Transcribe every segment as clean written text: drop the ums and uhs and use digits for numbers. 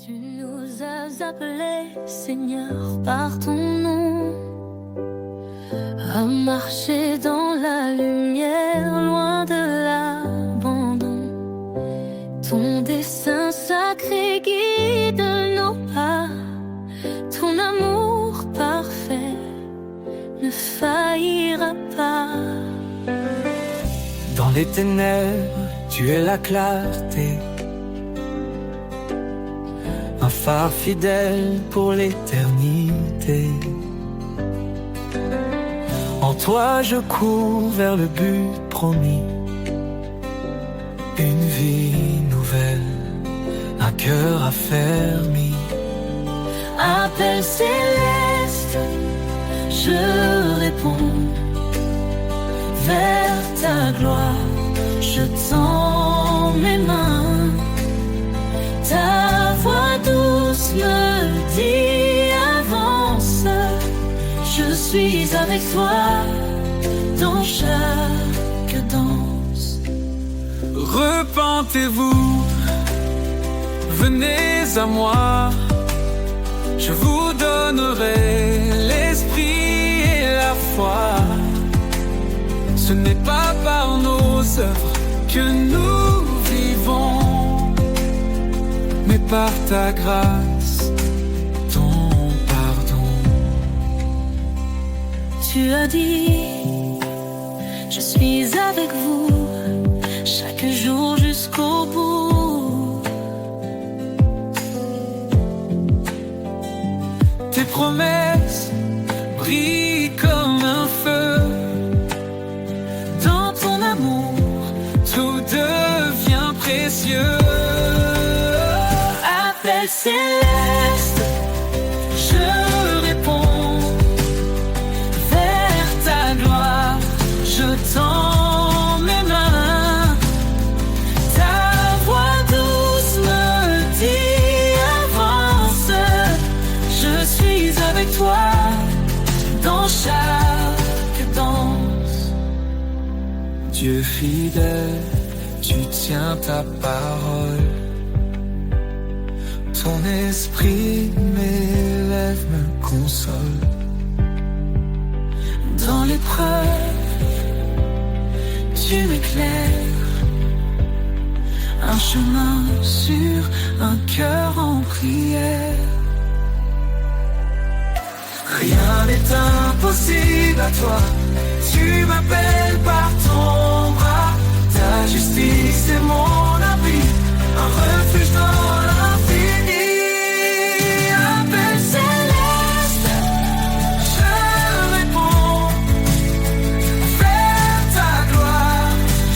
Tu nous as appelés, Seigneur, par ton nom, à marcher dans la lumière, loin de l'abandon. Ton dessein sacré guide nos pas, ton amour parfait ne faillira pas. Dans les ténèbres, tu es la clarté, un phare fidèle pour l'éternité. En toi je cours vers le but promis, une vie nouvelle, un cœur affermi. Appel céleste, je réponds vers ta gloire, je tends mes mains. Ta voix douce me dit avance, je suis avec toi dans chaque danse. Repentez-vous, venez à moi, je vous donnerai l'esprit et la foi. Ce n'est pas par nos œuvres que nous vivons, mais par ta grâce, ton pardon. Tu as dit, je suis avec vous chaque jour jusqu'au bout. Tes promesses brillent comme un feu. Dans ton amour, Tout devient précieux. appel céleste, je réponds vers ta gloire, je tends mes mains. Ta voix douce me dit avance, je suis avec toi dans chaque danse. Dieu fidèle, tu tiens ta parole. Ton esprit m'élève, me console. Dans l'épreuve, tu m'éclaires, un chemin sûr, un cœur en prière. Rien n'est impossible à toi. Tu m'appelles par ton bras. Ta justice est mon abri, un refuge dans l'infini. Appel céleste, je réponds vers ta gloire,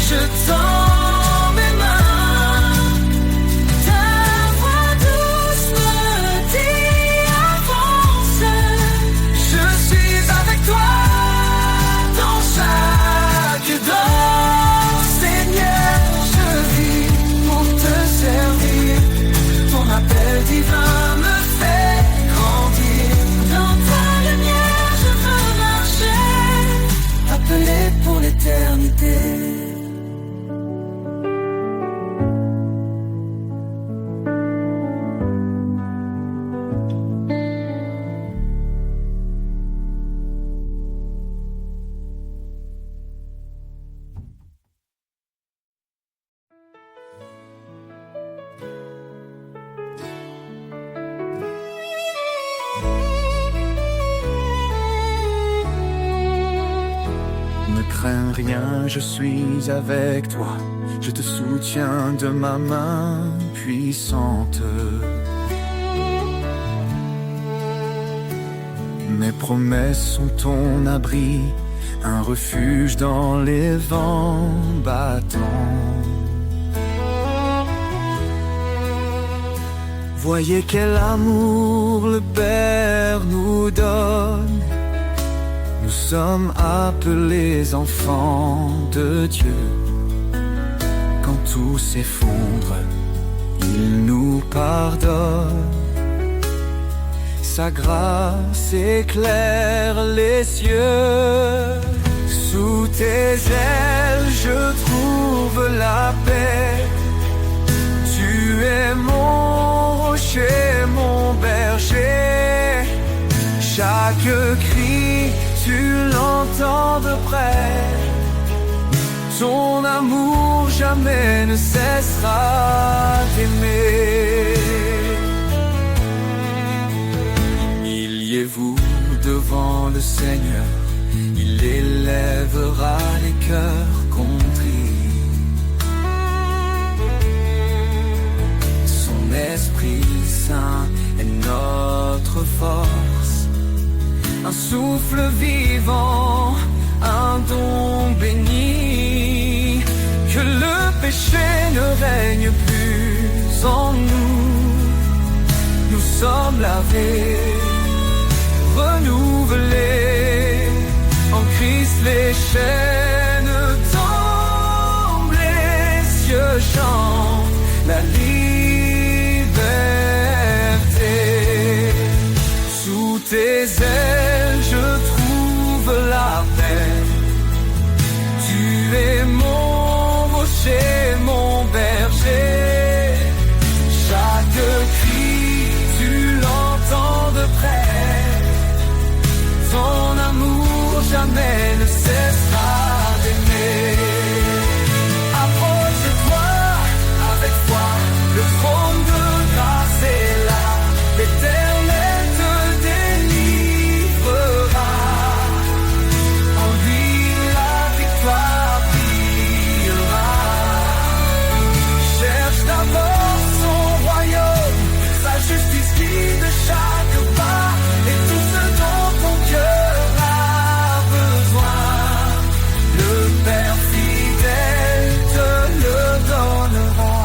je tends mes mains. Ta voix douce me dit avance, Je suis avec toi dans chaque danse. Seigneur, je vis pour te servir. Ton appel divin me fait grandir. dans ta lumière je veux marcher, Appelé pour l'éternité. Ne crains rien, je suis avec toi. Je te soutiens de ma main puissante. Mes promesses sont ton abri, un refuge dans les vents battants. Voyez quel amour le Père nous donne. Nous sommes appelés enfants de Dieu. Quand tout s'effondre, il nous pardonne. Sa grâce éclaire les cieux. Sous tes ailes, je trouve la paix. Tu es mon rocher. Chaque cri, tu l'entends de près. Ton amour jamais ne cessera d'aimer. Humiliez-vous devant le Seigneur, il élèvera les cœurs contris. Son Esprit Saint est notre force, un souffle vivant, un don béni. Que le péché ne règne plus en nous. Nous sommes lavés, renouvelés. En Christ les chaînes tombent, les cieux chantent la liberté. Sous tes ailes je trouve la paix. Tu es mon rocher, mon berger. Chaque cri, tu l'entends de près. Ton amour jamais ne cessera d'aimer. Approche-toi avec foi, le trône de grâce est là. L'Éternel te délivrera. En lui la victoire brillera. Cherche d'abord son royaume, sa justice guide chaque pas. Et tout ce dont ton cœur a besoin, le Père fidèle te le donnera.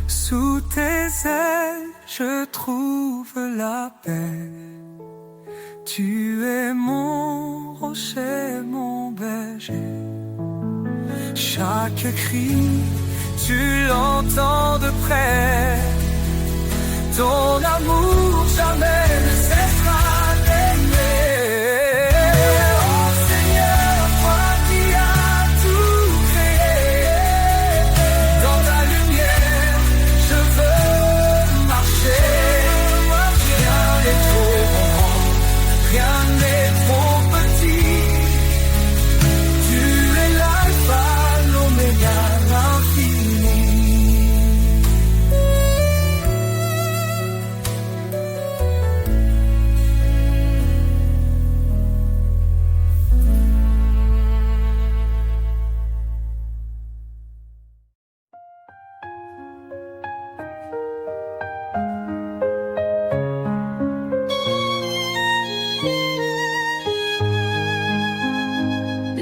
Sous tes ailes je trouve la paix. Tu es mon rocher, mon berger. Chaque cri, tu l'entends de près. Ton amour jamais ne cessera d'aimer. Oh Seigneur, toi qui as tout créé, dans ta lumière je veux marcher. Rien n'est trop grand, rien n'est trop petit. Tu es l'alpha, l'oméga, l'infini.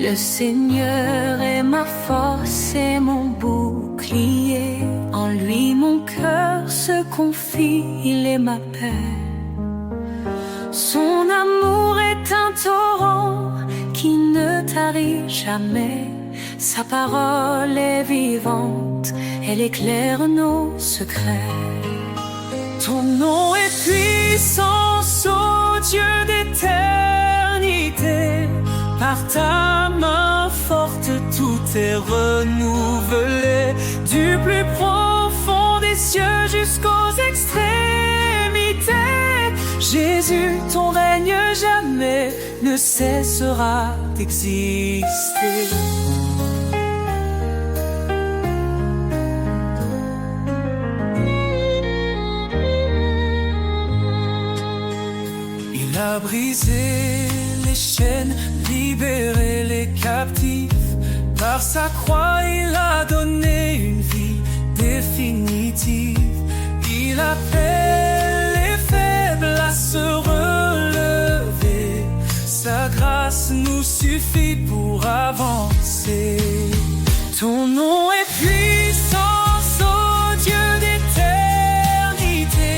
Le Seigneur est ma force et mon bouclier. En lui mon cœur se confie, il est ma paix. Son amour est un torrent qui ne tarit jamais. Sa parole est vivante, elle éclaire nos secrets. Ton nom est puissance, ô Dieu d'éternité. Par ta main forte tout est renouvelé. Du plus profond des cieux jusqu'aux extrémités. Jésus, ton règne jamais ne cessera d'exister. Il a brisé les chaînes, libéré les captifs. Par sa croix, il a donné une vie définitive. Il appelle les faibles à se relever. Sa grâce nous suffit pour avancer. Ton nom est puissance, ô Dieu d'éternité.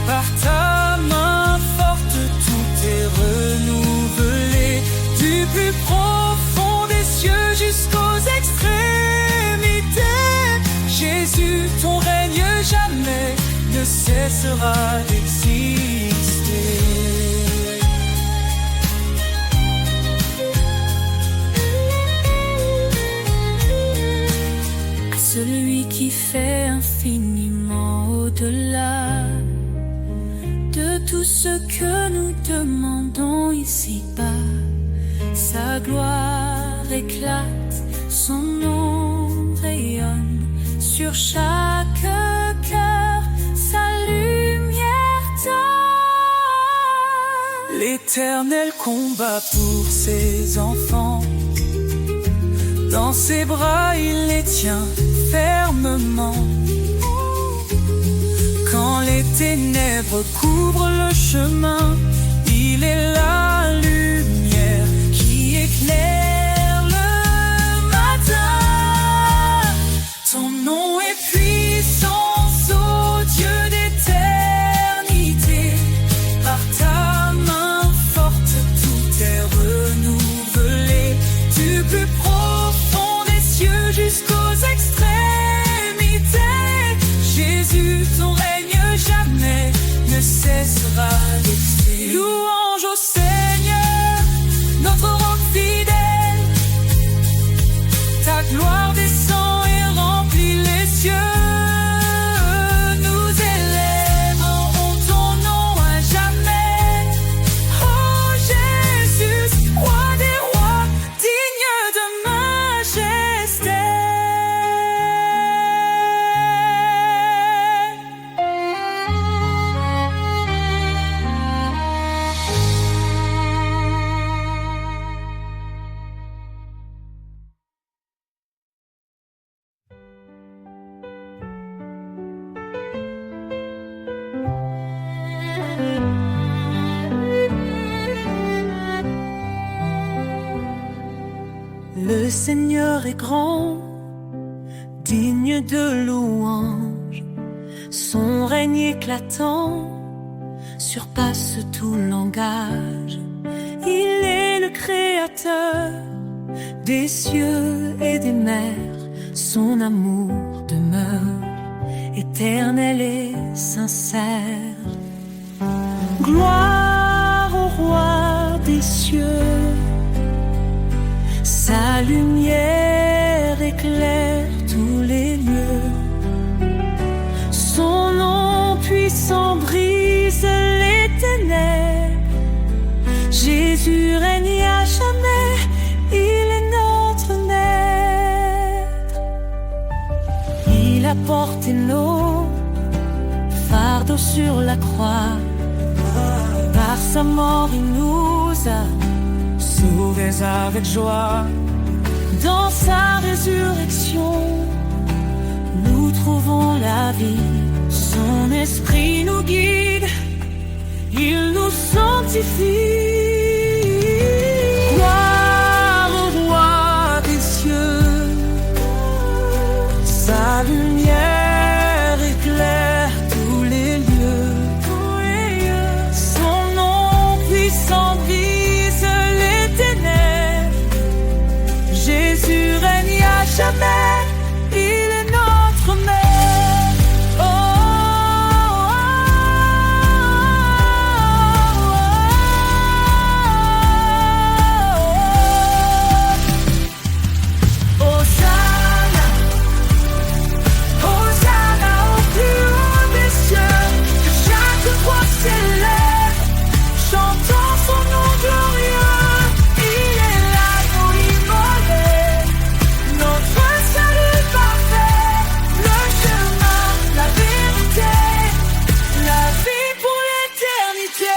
Par ta main forte, tout est renouvelé. Du plus profond des cieux jusqu'aux extrémités. Jésus, ton règne jamais ne cessera d'exister. À celui qui fait infiniment au-delà de tout ce que nous demandons ici-bas. Sa gloire éclate, son nom rayonne sur chaque cœur, sa lumière donne. L'Éternel combat pour ses enfants. Dans ses bras il les tient fermement. Quand les ténèbres couvrent le chemin, il est la lumière qui éclaire le matin. Ton nom est puissance, ô Dieu d'éternité. Par ta main forte, tout est renouvelé. Du plus profond des cieux jusqu'aux extrémités. Jésus, ton règne jamais ne cessera d'exister. Louange au Seigneur, notre roc fidèle. Ta gloire descend et remplit les cieux. Nous élèverons ton nom à jamais. Oh Jésus, roi des rois, digne de majesté. Le Seigneur est grand, digne de louange. Son règne éclatant surpasse tout langage. Il est le créateur des cieux et des mers. Son amour demeure éternel et sincère. Gloire au roi des cieux. Sa lumière éclaire tous les lieux. Son nom puissant brise les ténèbres. Jésus règne à jamais, il est notre maître. Il a porté nos fardeaux sur la croix. Par sa mort il nous a Sauvés avec joie. dans sa résurrection, nous trouvons la vie. Son esprit nous guide, il nous sanctifie. Gloire au roi des cieux, sa lumière éclaire tous les lieux. Son nom puissant brise les ténèbres. Jésus règne à jamais, il est notre maître. Oh, Hosanna, Hosanna au plus haut des cieux. Que chaque voix s'élève, chantant son nom glorieux. Il est l'agneau immolé, notre salut parfait, le chemin, la vérité, la vie pour l'éternité.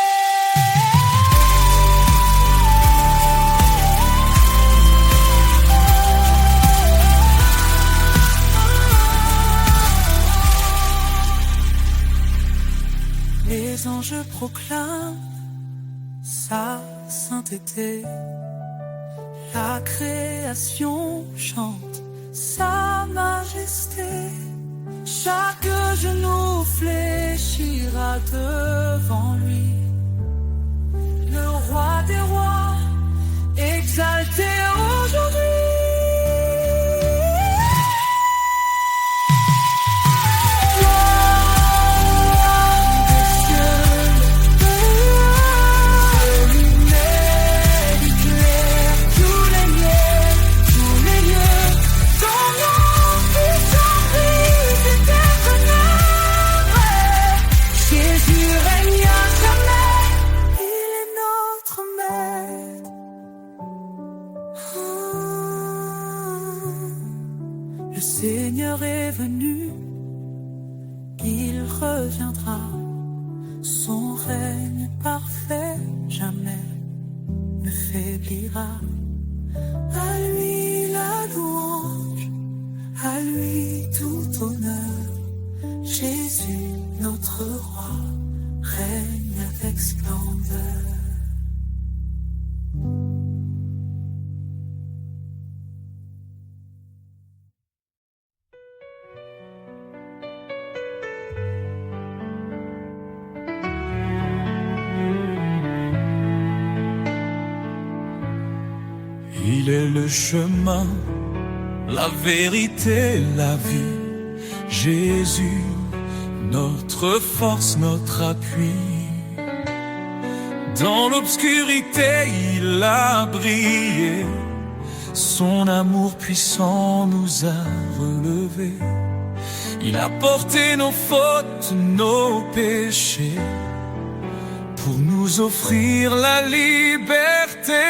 Les anges proclament sa sainteté. La création chante sa majesté. Chaque genou fléchira devant lui. Le roi des rois, exalté aujourd'hui. Jésus règne à jamais. reviendra. Son règne parfait jamais ne faiblira. À lui la louange, à lui tout honneur. Jésus, notre roi, règne avec splendeur. Il est le chemin, la vérité, la vie. Jésus, notre force, notre appui. Dans l'obscurité, il a brillé. Son amour puissant nous a relevés. Il a porté nos fautes, nos péchés, pour nous offrir la liberté.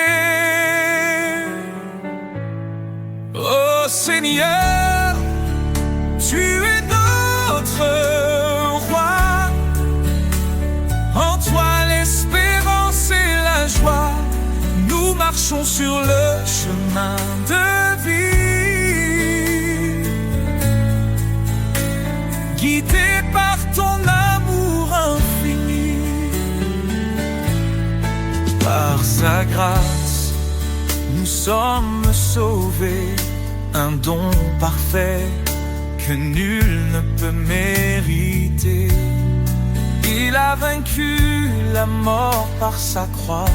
Oh Seigneur, tu es notre roi. En toi l'espérance et la joie. Nous marchons sur le chemin de vie, guidés par ton amour infini. Par sa grâce, nous sommes sauvés, un don parfait que nul ne peut mériter. Il a vaincu la mort par sa croix,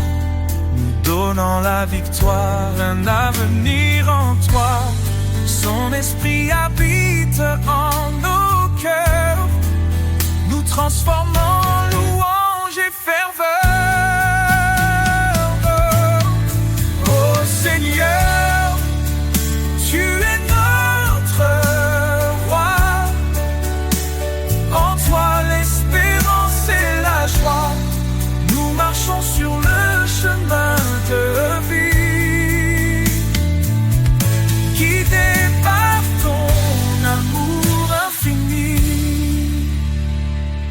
nous donnant la victoire, un avenir en toi. Son esprit habite en nos cœurs, nous transformant en louange et ferveur. Oh Seigneur, tu es notre roi. En toi l'espérance et la joie. Nous marchons sur le chemin de vie, guidés par ton amour infini.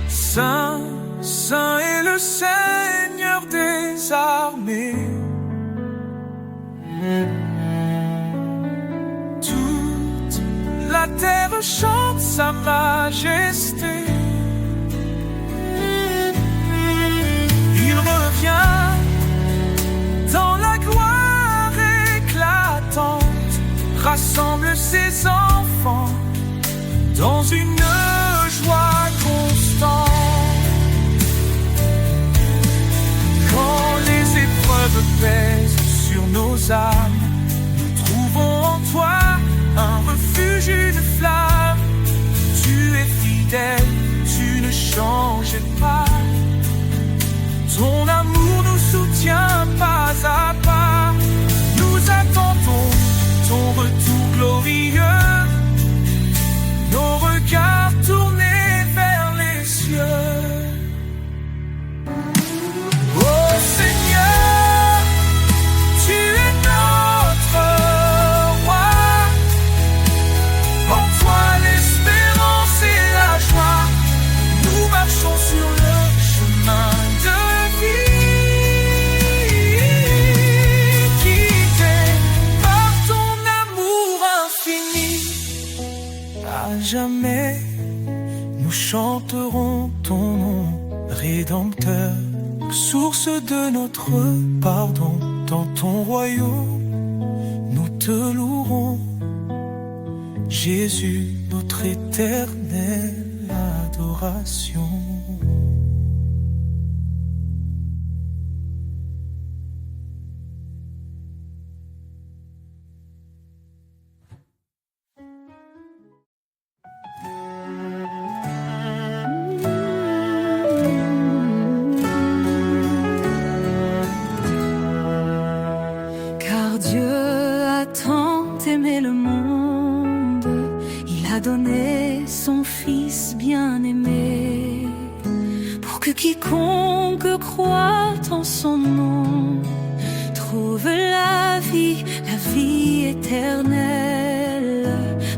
Saint, Saint est le Seigneur des armées. Toute la terre chante sa majesté. Il revient dans la gloire éclatante, rassemble ses enfants dans une joie constante. Quand les épreuves pèsent sur nos âmes, nous trouvons en toi un refuge, une flamme. Tu es fidèle, tu ne changes pas. Ton amour nous soutient pas à pas. Nous attendons ton retour glorieux, nos regards tournés vers les cieux. Oh Seigneur, tu es notre roi. En toi l'espérance et la joie. Nous marchons sur le chemin de vie, guidés par ton amour infini. À jamais, nous chanterons ton nom rédempteur, source de notre pardon. Dans ton royaume, nous te louerons, Jésus, notre éternelle adoration. Car Dieu a tant aimé le monde, il a donné son Fils bien-aimé, pour que quiconque croit en son nom trouve la vie éternelle.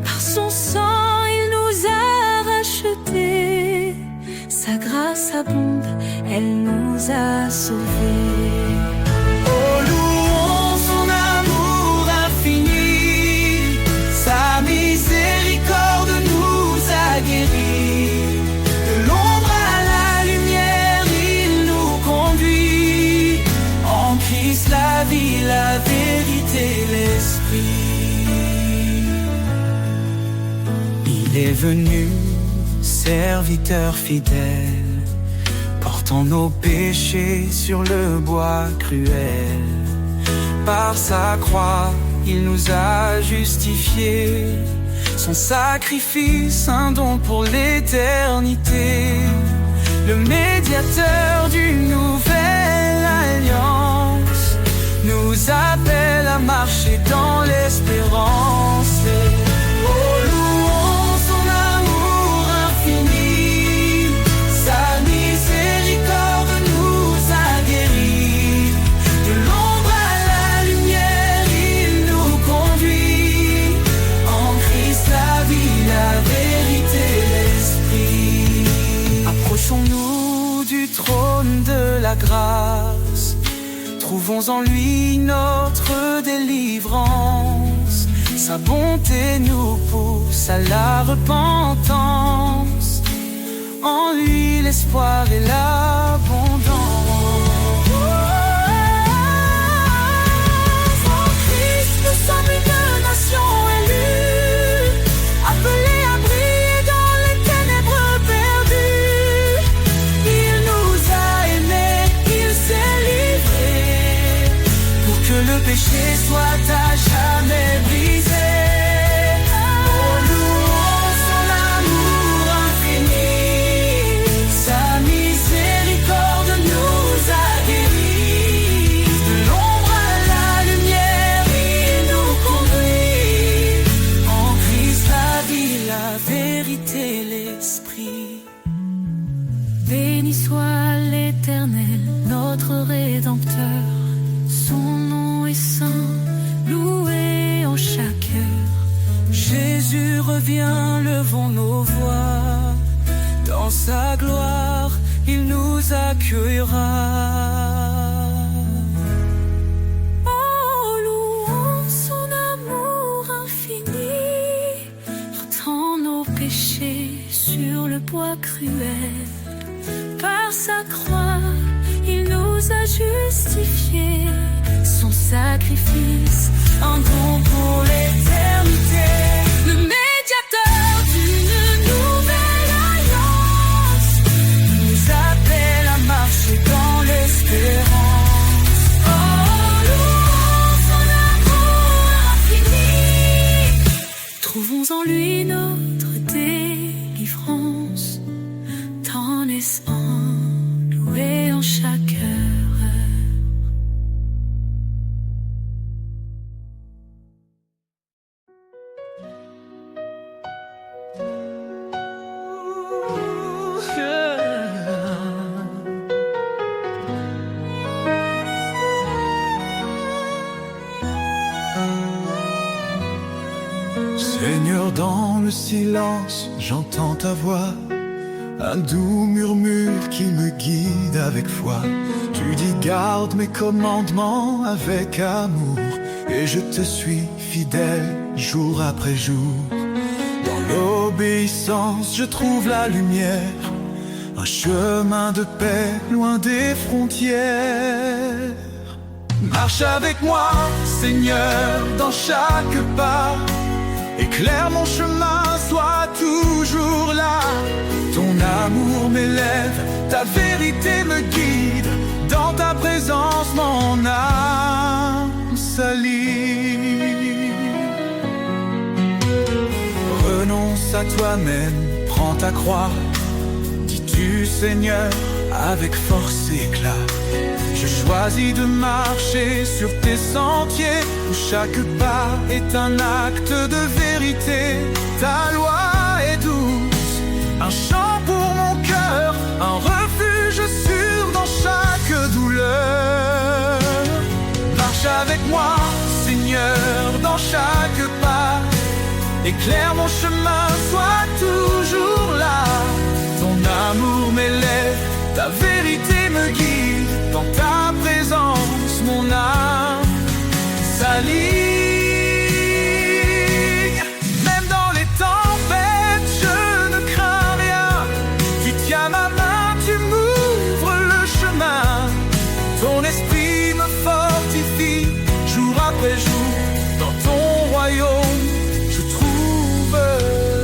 Par son sang, il nous a rachetés, sa grâce abonde, elle nous a sauvés. Oh, louons son amour infini, sa miséricorde nous a guéris. De l'ombre à la lumière, il nous conduit. En Christ la vie, la vérité, l'esprit. Il est venu, serviteur fidèle, portant nos péchés sur le bois cruel. Par sa croix, il nous a justifiés. Son sacrifice, un don pour l'éternité. Le médiateur d'une nouvelle alliance nous appelle à marcher dans l'espérance. Oh, louons son amour infini, sa miséricorde nous a guéris. De l'ombre à la lumière, il nous conduit. En Christ la vie, la vérité, l'esprit. Approchons-nous du trône de la grâce, trouvons en lui notre délivrance. Sa bonté nous pousse à la repentance. En lui l'espoir et l'abondance. En Christ nous sommes une nation élue, appelée à briller dans les ténèbres perdues. Il nous a aimés, il s'est livré pour que le péché soit à jamais brisé. Oh, louons son amour infini, sa miséricorde nous a guéris. De l'ombre à la lumière, il nous conduit. En Christ la vie, la vérité, l'esprit. Béni soit l'Éternel, notre Rédempteur. Son nom est saint, loué en chaque heure. Jésus revient, levons nos voix. Dans sa gloire, il nous accueillera. Oh, louons son amour infini, portant nos péchés sur le bois cruel. Par sa croix, il nous a justifiés. Son sacrifice, un don pour l'éternité. Le médiateur d'une nouvelle alliance nous appelle à marcher dans l'espérance. Oh, louons son amour infini, trouvons en lui notre délivrance. Tant naissant, loué en chaque heure. Seigneur, dans le silence, j'entends ta voix, un doux murmure qui me guide avec foi. Tu dis garde mes commandements avec amour, et je te suis fidèle jour après jour. Dans l'obéissance, je trouve la lumière, un chemin de paix loin des frontières. Marche avec moi, Seigneur, dans chaque pas. Éclaire mon chemin, sois toujours là. Ton amour m'élève, ta vérité me guide. Dans ta présence, mon âme s'allie. Renonce à toi-même, prends ta croix. Dis-tu, Seigneur, avec force et éclat. Je choisis de marcher sur tes sentiers, où chaque pas est un acte de vérité. Ta loi est douce, un chant pour mon cœur, un refuge sûr dans chaque douleur. Marche avec moi, Seigneur, dans chaque pas. Éclaire mon chemin, sois toujours là. Ton amour m'élève, ta vérité me guide. Dans ta présence, mon âme s'aligne. Même dans les tempêtes, je ne crains rien. Tu tiens ma main, tu m'ouvres le chemin. Ton esprit me fortifie, jour après jour. Dans ton royaume, je trouve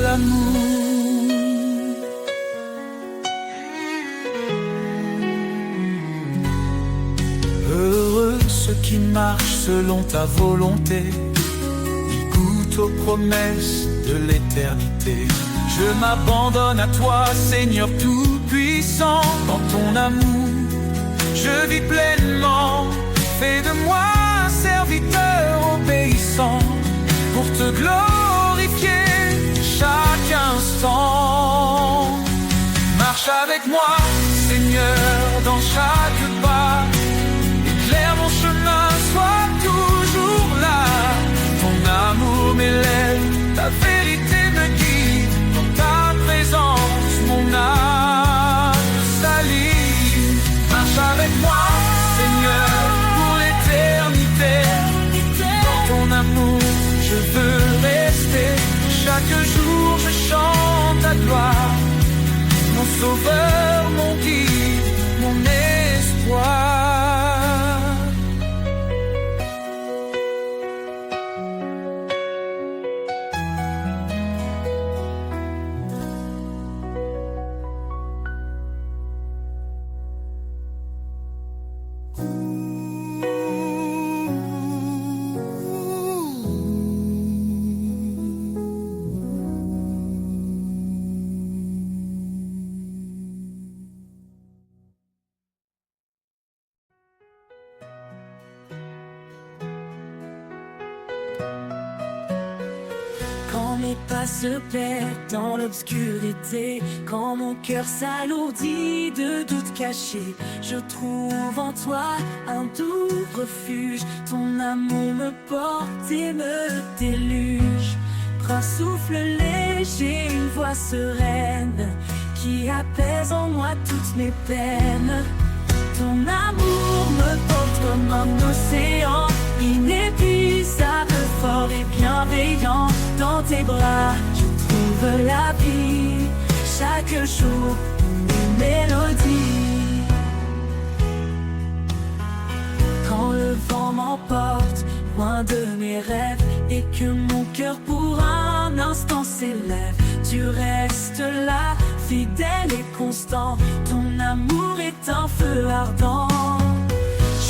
l'amour. Heureux ceux qui marchent selon ta volonté, ils goûtent aux promesses de l'éternité. Je m'abandonne à toi, Seigneur Tout-Puissant. Dans ton amour, je vis pleinement. Fais de moi un serviteur obéissant, pour te glorifier chaque instant. Marche avec moi, Seigneur, dans chaque pas. Éclaire mon chemin, sois toujours là. Ton amour m'élève, ta vérité me guide. Dans ta présence, mon âme s'aligne. Marche avec moi, Seigneur, pour l'éternité. Dans ton amour, je veux rester. Chaque jour, je chante ta gloire. Mon sauveur, mon guide, mon espoir. Quand mes pas se perdent dans l'obscurité, quand mon cœur s'alourdit de doutes cachés, je trouve en toi un doux refuge. Ton amour me porte et me déluge. Un souffle léger, une voix sereine qui apaise en moi toutes mes peines. Ton amour me porte comme un océan, inépuisable, fort et bienveillant. Dans tes bras, je trouve la vie. Chaque jour, une mélodie. Quand le vent m'emporte loin de mes rêves et que mon cœur pour un instant s'élève, tu restes là, fidèle et constant. Ton amour est un feu ardent.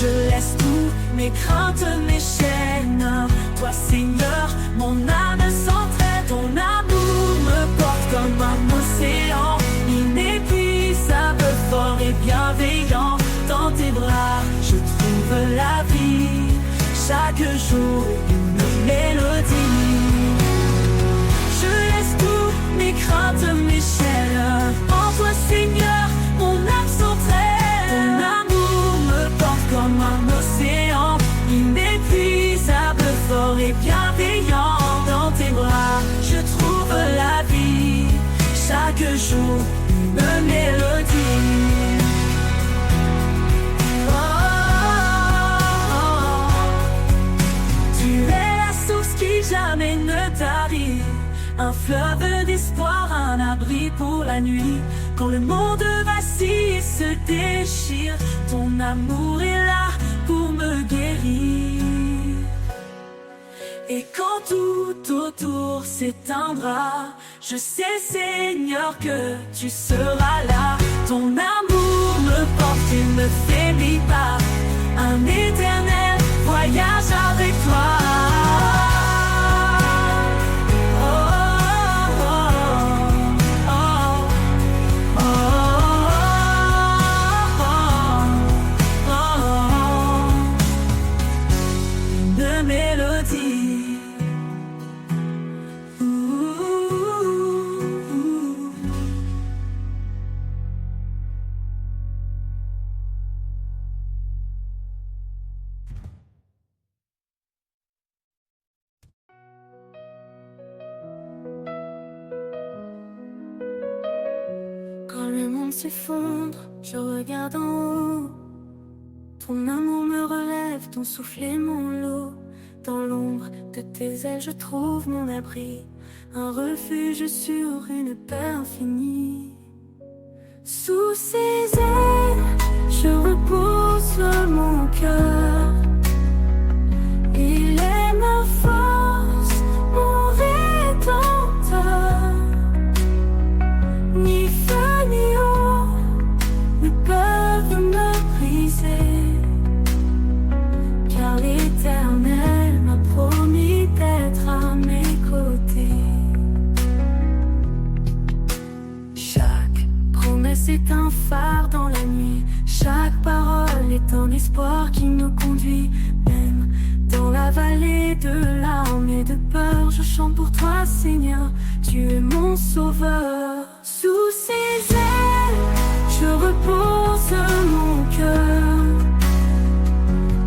Je laisse tout, mes craintes, mes chaînes. Toi, Seigneur, mon âme s'entraîne. Ton amour me porte comme un océan, inépuisable, fort et bienveillant. Dans tes bras, je trouve la vie. Chaque jour, une mélodie. Je laisse tout, mes craintes, mes chaînes. En toi, Seigneur, mon âme s'entraîne. Ton amour me porte comme un océan, inépuisable, fort et bienveillant. Dans tes bras, je trouve la vie. Chaque jour, une mélodie. Jamais ne tarit, un fleuve d'espoir, un abri pour la nuit. Quand le monde vacille et se déchire, ton amour est là pour me guérir. Et quand tout autour s'éteindra, je sais, Seigneur, que tu seras là. Ton amour me porte et ne faiblit pas, un éternel voyage avec toi. monde s'effondre, je regarde en haut. Ton amour me relève, ton souffle est mon lot. Dans l'ombre de tes ailes, je trouve mon abri, un refuge sur une paix infinie. Sous ses ailes, je repose mon cœur. Il est ma force, mon rédempteur. Ni feu ni eau ne peuvent me briser, car l'Éternel m'a promis d'être à mes côtés. Chaque promesse est un phare dans la nuit, chaque parole est un espoir qui me conduit. Même dans la vallée de larmes et de peur, je chante pour toi, Seigneur, tu es mon sauveur. Sous ses ailes, je repose mon cœur.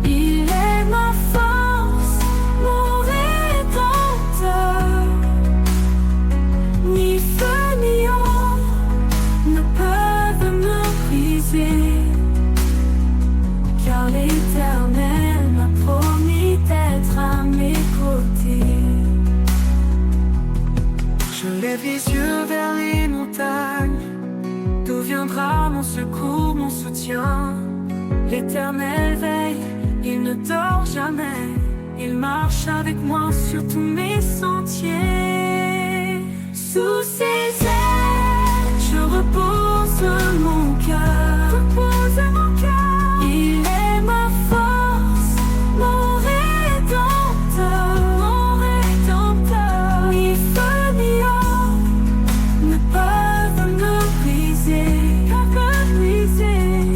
Il est ma force, mon rédempteur. Ni feu ni eau ne peuvent me briser, car l'Éternel m'a promis d'être à mes côtés. Je lève les yeux vers les montagnes, d'où viendra mon secours, mon soutien. L'Éternel veille, il ne dort jamais, il marche avec moi sur tous mes sentiers. Sous ses ailes, je repose mon cœur. Il est ma force, mon rédempteur, mon rédempteur. Ni feu ni eau ne peuvent me briser,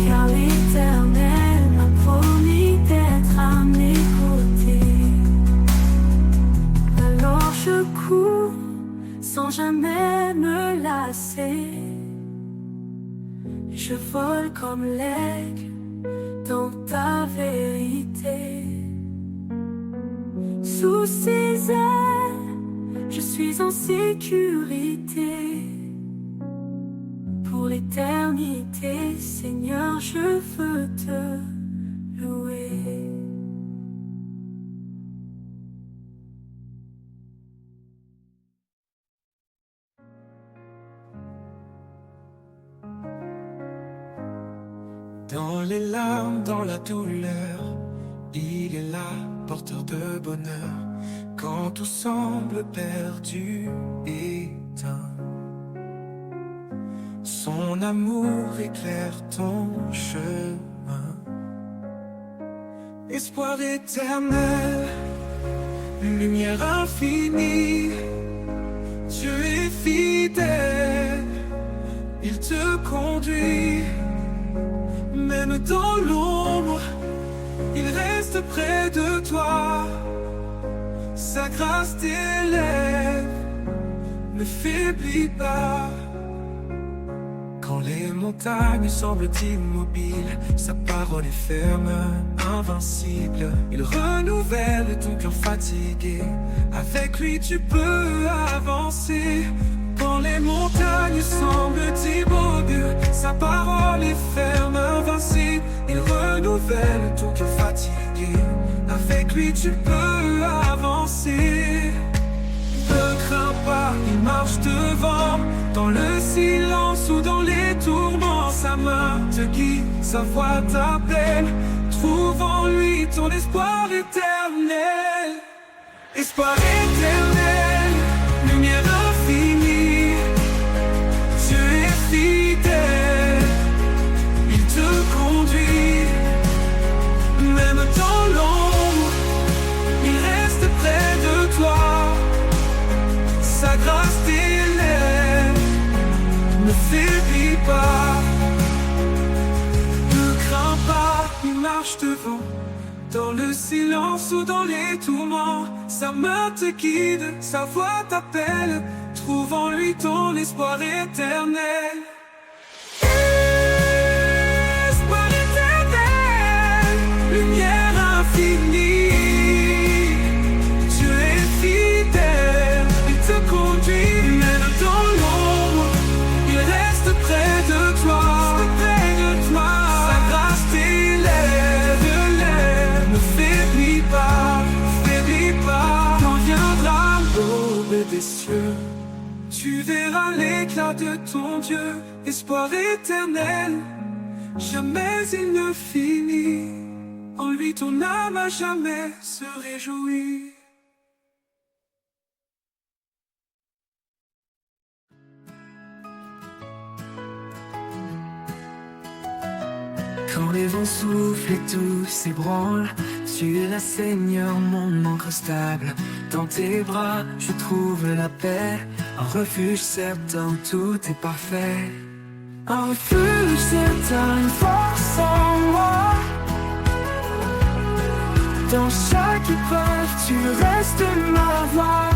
car l'Éternel m'a promis d'être à mes côtés. Alors je cours sans jamais me lasser, je vole comme l'aigle dans ta vérité. Sous ses ailes, je suis en sécurité. Pour l'éternité, Seigneur, je veux te louer. Dans les larmes, dans la douleur, il est là, porteur de bonheur. Quand tout semble perdu, éteint, son amour éclaire ton chemin. Espoir éternel, lumière infinie, Dieu est fidèle, il te conduit. Même dans l'ombre, il reste près de toi. Sa grâce t'élève, ne faiblis pas. Quand les montagnes semblent immobiles, sa parole est ferme, invincible. Il renouvelle ton cœur fatigué, avec lui tu peux avancer. Quand les montagnes semblent immobiles, sa parole est ferme, invincible. Il renouvelle ton cœur fatigué, avec lui tu peux avancer. Ne crains pas, il marche devant, dans le silence ou dans les tourments. Sa main te guide, sa voix t'appelle. Trouve en lui ton espoir éternel. Espoir éternel, lumière infinie, Dieu est fidèle, il te conduit. Même dans l'ombre, il reste près de toi. Sa grâce t'élève, ne faiblis pas. Ne crains pas, il marche devant, dans le silence ou dans les tourments. Sa main te guide, sa voix t'appelle. Trouve en lui ton espoir éternel. Espoir éternel, lumière infinie, Dieu est fidèle, il te conduit. Même dans l'ombre, il reste près de toi. Tu verras l'éclat de ton Dieu, espoir éternel. Jamais il ne finit. En lui ton âme à jamais se réjouit. Quand les vents soufflent et tout s'ébranle, tu es la Seigneur, mon ancre stable. Dans tes bras, je trouve la paix, un refuge certain, tout est parfait. Un refuge certain, une force en moi. Dans chaque épreuve, tu restes ma voix.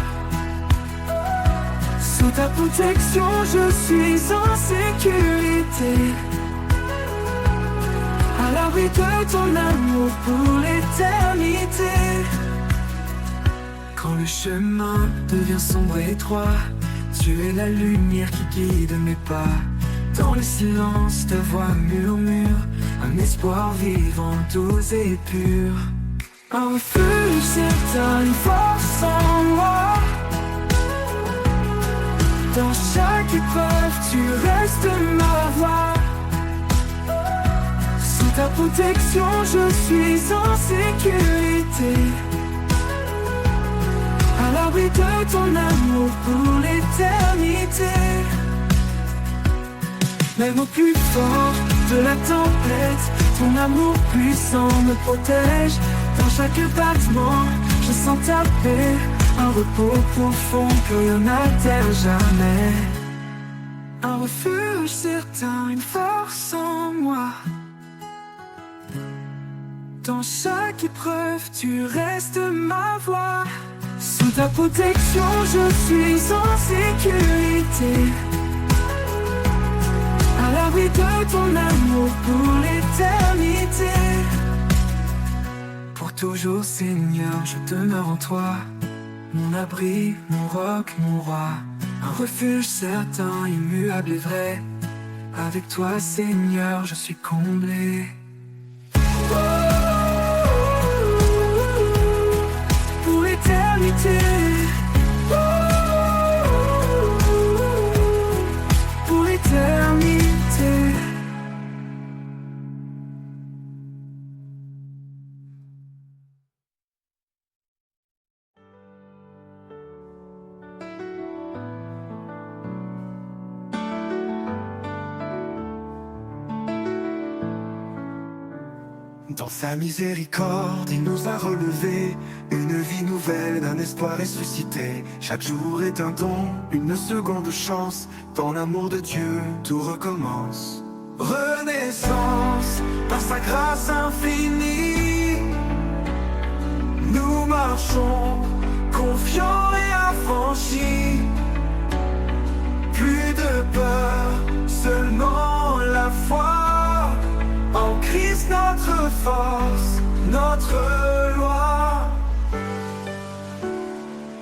Sous ta protection, je suis en sécurité. À l'abri de ton amour pour l'éternité. Quand le chemin devient sombre et étroit, tu es la lumière qui guide mes pas. Dans le silence, ta voix murmure un espoir vivant, doux et pur. Un refuge certain, une force en moi. Dans chaque épreuve, tu restes ma voix. Sous ta protection, je suis en sécurité. À l'abri de ton amour pour l'éternité. Même au plus fort de la tempête, ton amour puissant me protège. Dans chaque battement, je sens ta paix, un repos profond que rien n'altère jamais. Un refuge certain, une force en moi. Dans chaque épreuve, tu restes ma voix. Sous ta protection, je suis en sécurité. À l'abri de ton amour pour l'éternité. Pour toujours, Seigneur, je demeure en toi. Mon abri, mon roc, mon roi. Un refuge certain, immuable et vrai. Avec toi, Seigneur, je suis comblé. Pour l'éternité. Pour l'éternité. Dans sa miséricorde, il nous a relevés. Une vie nouvelle, d'un espoir ressuscité. Chaque jour est un don, une seconde chance. Dans l'amour de Dieu, tout recommence. Renaissance, par sa grâce infinie. Nous marchons, confiants et affranchis. Plus de peur, seulement la foi. En Christ notre force, notre loi.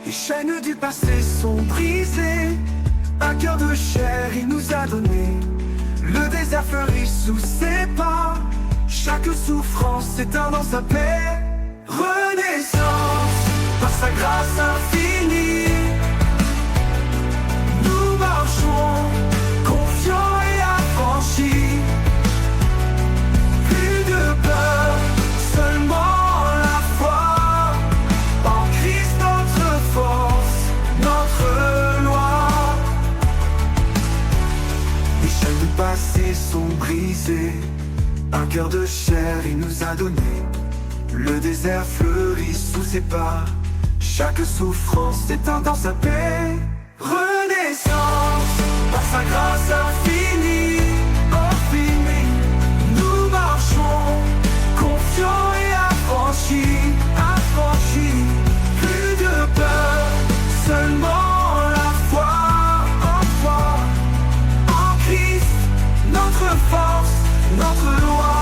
Les chaînes du passé sont brisées. Un cœur de chair il nous a donné. Le désert fleurit sous ses pas. Chaque souffrance s'éteint dans sa paix. Renaissance, par sa grâce infinie. Nous marchons, confiants et affranchis. Seulement la foi. En Christ notre force, notre loi. Les chaînes du passé sont brisées. Un cœur de chair il nous a donné. Le désert fleurit sous ses pas. Chaque souffrance s'éteint dans sa paix. Renaissance, par sa grâce infinie. Nous marchons, confiants et affranchis, affranchis. Plus de peur, seulement la foi. En Christ, notre force, notre loi.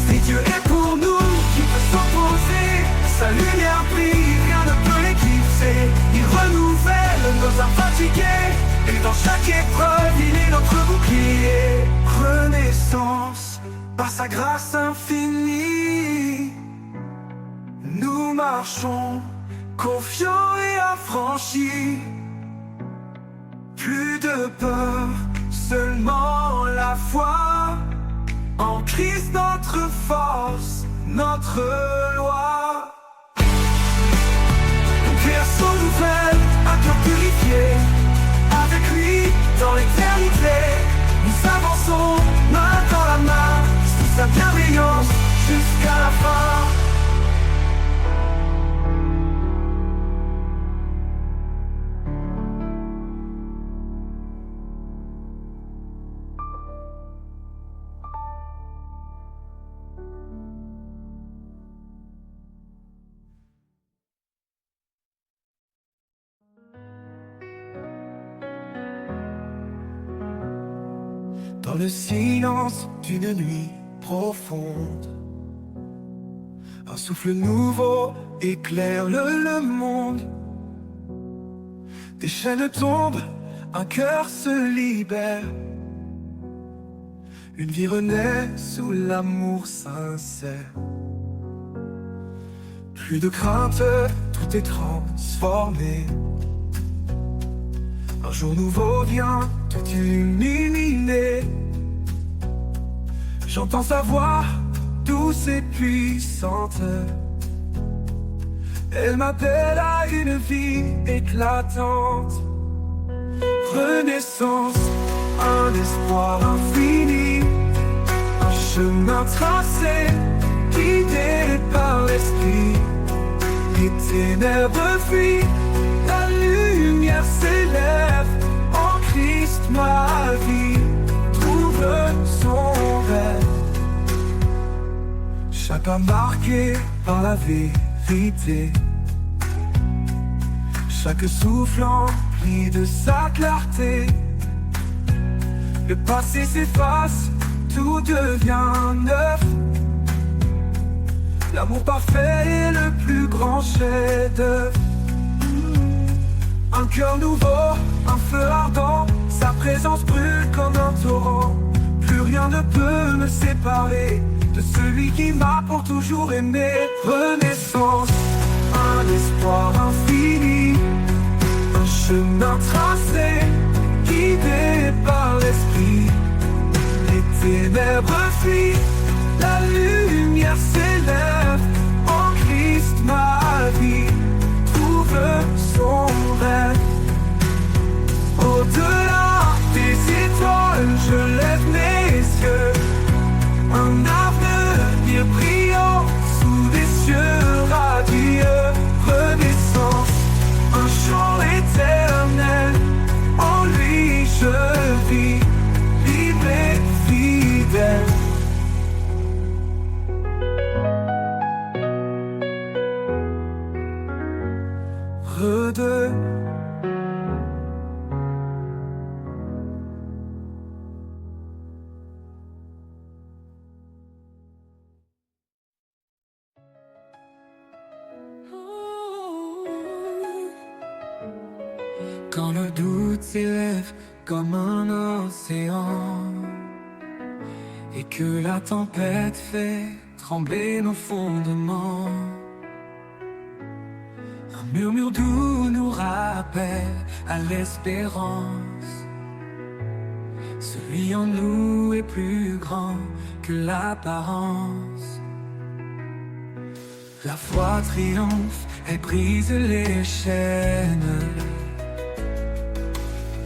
Si Dieu est pour nous, qui peut s'opposer? Sa lumière brille, rien ne peut l'éclipser. Il renouvelle nos âmes fatiguées. Et dans chaque épreuve, il est notre bouclier. Renaissance, par sa grâce infinie. Nous marchons, confiants et affranchis. Plus de peur, seulement la foi. En Christ notre force, notre loi. Une création nouvelle, un cœur purifié. Avec lui, dans l'éternité, nous avançons main dans la main, sous sa bienveillance, jusqu'à la fin. Dans le silence d'une nuit profonde, un souffle nouveau éclaire le monde. Des chaînes tombent, un cœur se libère. Une vie renaît sous l'amour sincère. Plus de crainte, tout est transformé. Un jour nouveau vient tout illuminer. J'entends sa voix douce et puissante. Elle m'appelle à une vie éclatante. Renaissance, un espoir infini. Un chemin tracé, guidé par l'esprit. Les ténèbres fuient, la lumière s'élève. En Christ ma vie trouve son rêve. Chaque pas marqué par la vérité. Chaque souffle empli de sa clarté. Le passé s'efface, tout devient neuf. L'amour parfait est le plus grand chef-d'œuvre. Un cœur nouveau, un feu ardent. Sa présence brûle comme un torrent. Plus rien ne peut me séparer de celui qui m'a pour toujours aimé. Renaissance, un espoir infini. Un chemin tracé, guidé par l'esprit. Les ténèbres fuient, la lumière s'élève. En Christ ma vie trouve son rêve. Au-delà des étoiles, je lève mes yeux. Un avenir brillant sous des cieux radieux. Renaissance, un chant éternel. En lui je vis, libre et fidèle. Redeux. Quand le doute s'élève comme un océan et que la tempête fait trembler nos fondements, un murmure doux nous rappelle à l'espérance. Celui en nous est plus grand que l'apparence. La foi triomphe, elle brise les chaînes.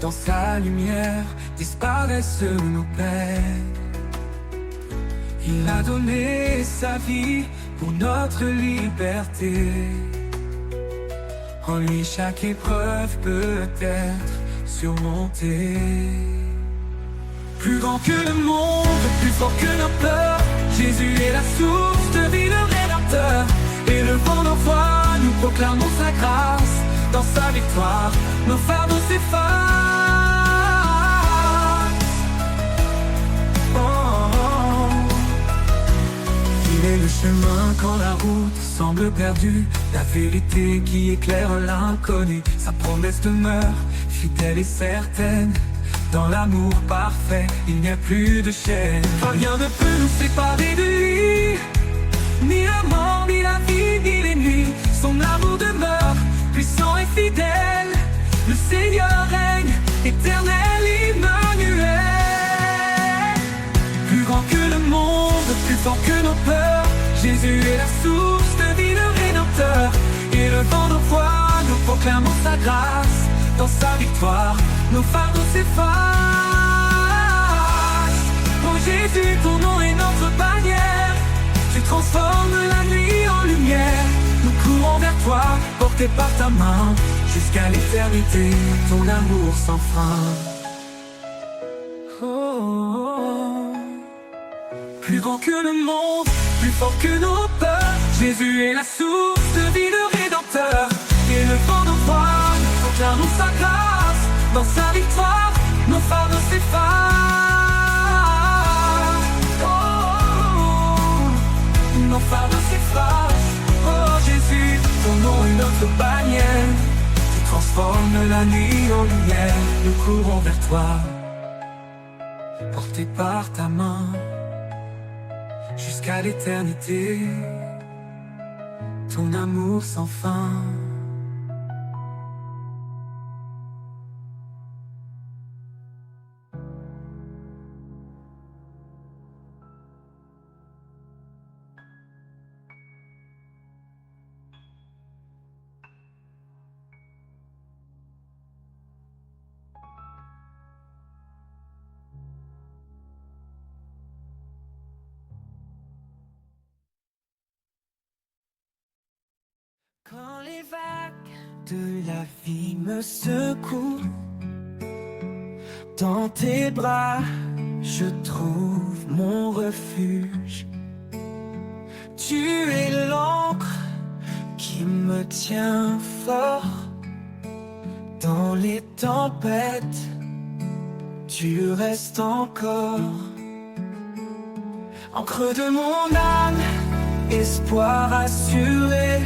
Dans sa lumière disparaissent nos peines. Il a donné sa vie pour notre liberté. En lui chaque épreuve peut être surmontée. Plus grand que le monde, plus fort que nos peurs, Jésus est la source de vie, le Rédempteur. Et le vent d'envoi, nous proclamons sa grâce. Dans sa victoire, nos fardeaux s'effacent. Il est le chemin quand la route semble perdue, la vérité qui éclaire l'inconnu. Sa promesse demeure fidèle et certaine. Dans l'amour parfait, il n'y a plus de chaîne. Rien ne peut nous séparer de lui. Ni la mort, ni la vie, ni les nuits. Son amour demeure puissant et fidèle. Le Seigneur règne éternel Emmanuel. Plus grand que le monde, plus fort que nos peurs, Jésus est la source de vie, le Rédempteur. Et le vent de foi, nous proclamons sa grâce. Dans sa victoire, nos fardeaux s'effacent. Oh Jésus, ton nom est notre bannière. Tu transformes la nuit en lumière. Nous courons vers toi, portés par ta main. Jusqu'à l'éternité, ton amour sans fin. Oh. Plus grand que le monde, plus fort que nos peurs, Jésus est la source de vie, le Rédempteur. Et le vent de foi, nous proclamons sa grâce. Dans sa victoire, nos fardeaux s'effacent. Oh, nos fardeaux s'effacent. Oh Jésus, ton nom est notre bannière. Tu transformes la nuit en lumière. Nous courons vers toi, portés par ta main. Jusqu'à l'éternité, ton amour sans fin. Quand les vagues de la vie me secouent, dans tes bras, je trouve mon refuge. Tu es l'encre qui me tient fort. Dans les tempêtes, tu restes encore. Encre de mon âme, espoir assuré.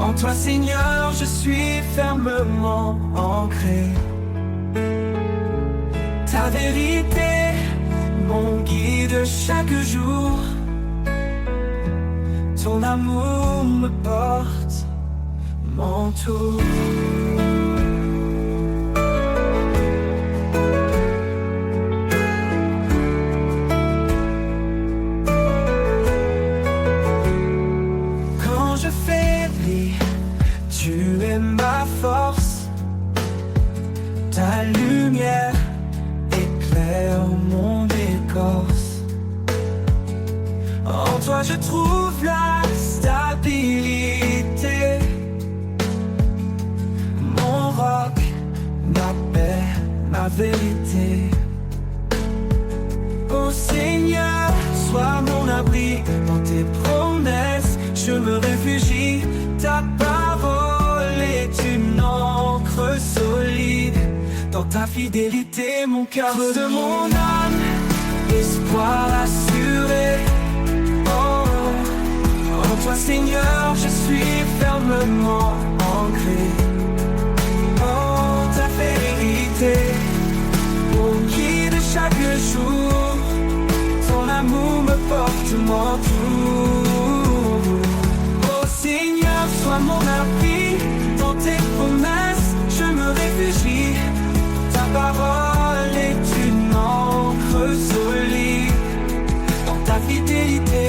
En toi Seigneur, je suis fermement ancré. Ta vérité, mon guide chaque jour. Ton amour me porte, m'entoure. Quand je faiblis, tu es ma force. Ta lumière éclaire mon écorce. En toi je trouve la stabilité. Mon roc, ma paix, ma vérité. Ô Seigneur, sois mon abri dans tes promesses. Je me réfugie, ta parole est une encre solide. Dans ta fidélité, mon cœur de mon âme, espoir assuré. Oh, en toi Seigneur, je suis fermement ancré. Oh, ta vérité, mon guide chaque jour. Ton amour me porte, m'entoure. Oh Seigneur, sois mon appui. Dans tes promesses, je me réfugie. Ta parole est une encre solide. Dans ta fidélité,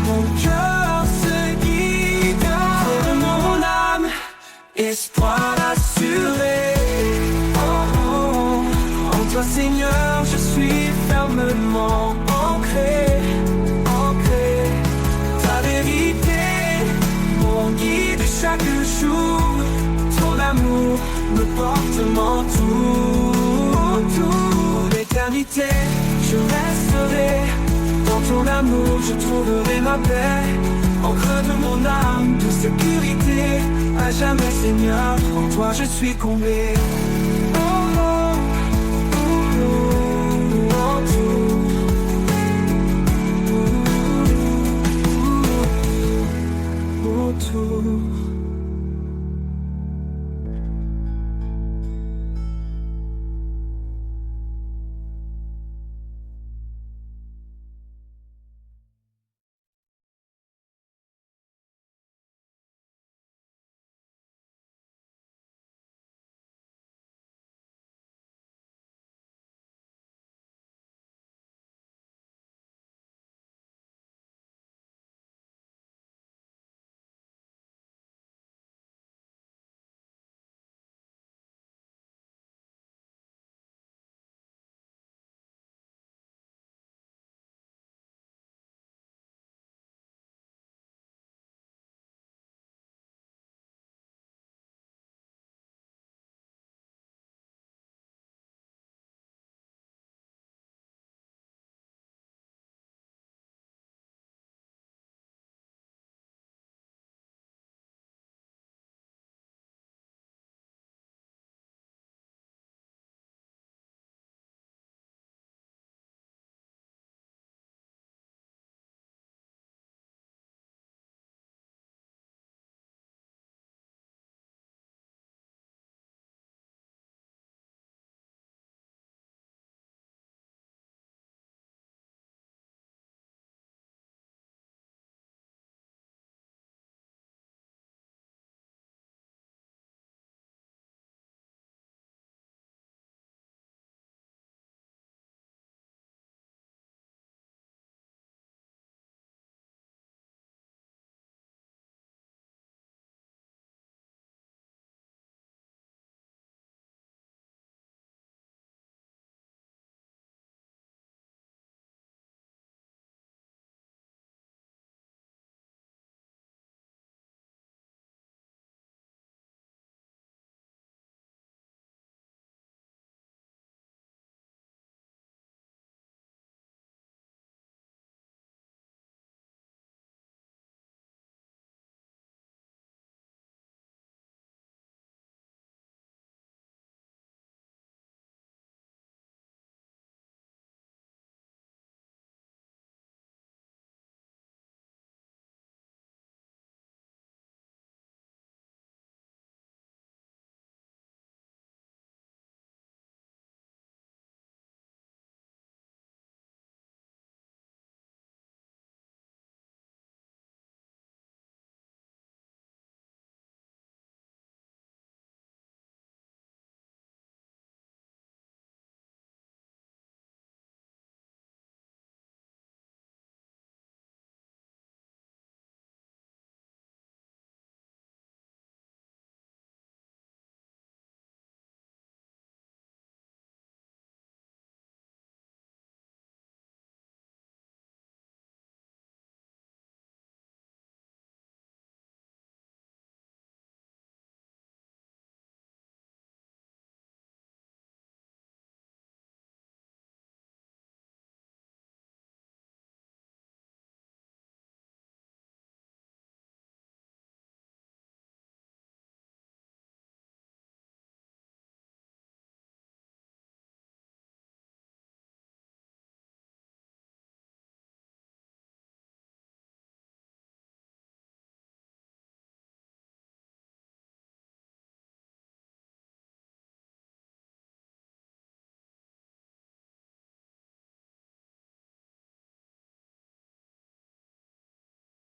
mon cœur se guide. De mon âme, espoir assuré. Oh, oh. En toi Seigneur, je suis fermement ancré. Ta vérité, mon guide chaque jour. Ton amour me porte, m'entoure. Toute l'éternité, je resterai. Dans ton amour, je trouverai ma paix. Encre de mon âme, de sécurité. À jamais Seigneur, en toi je suis comblé.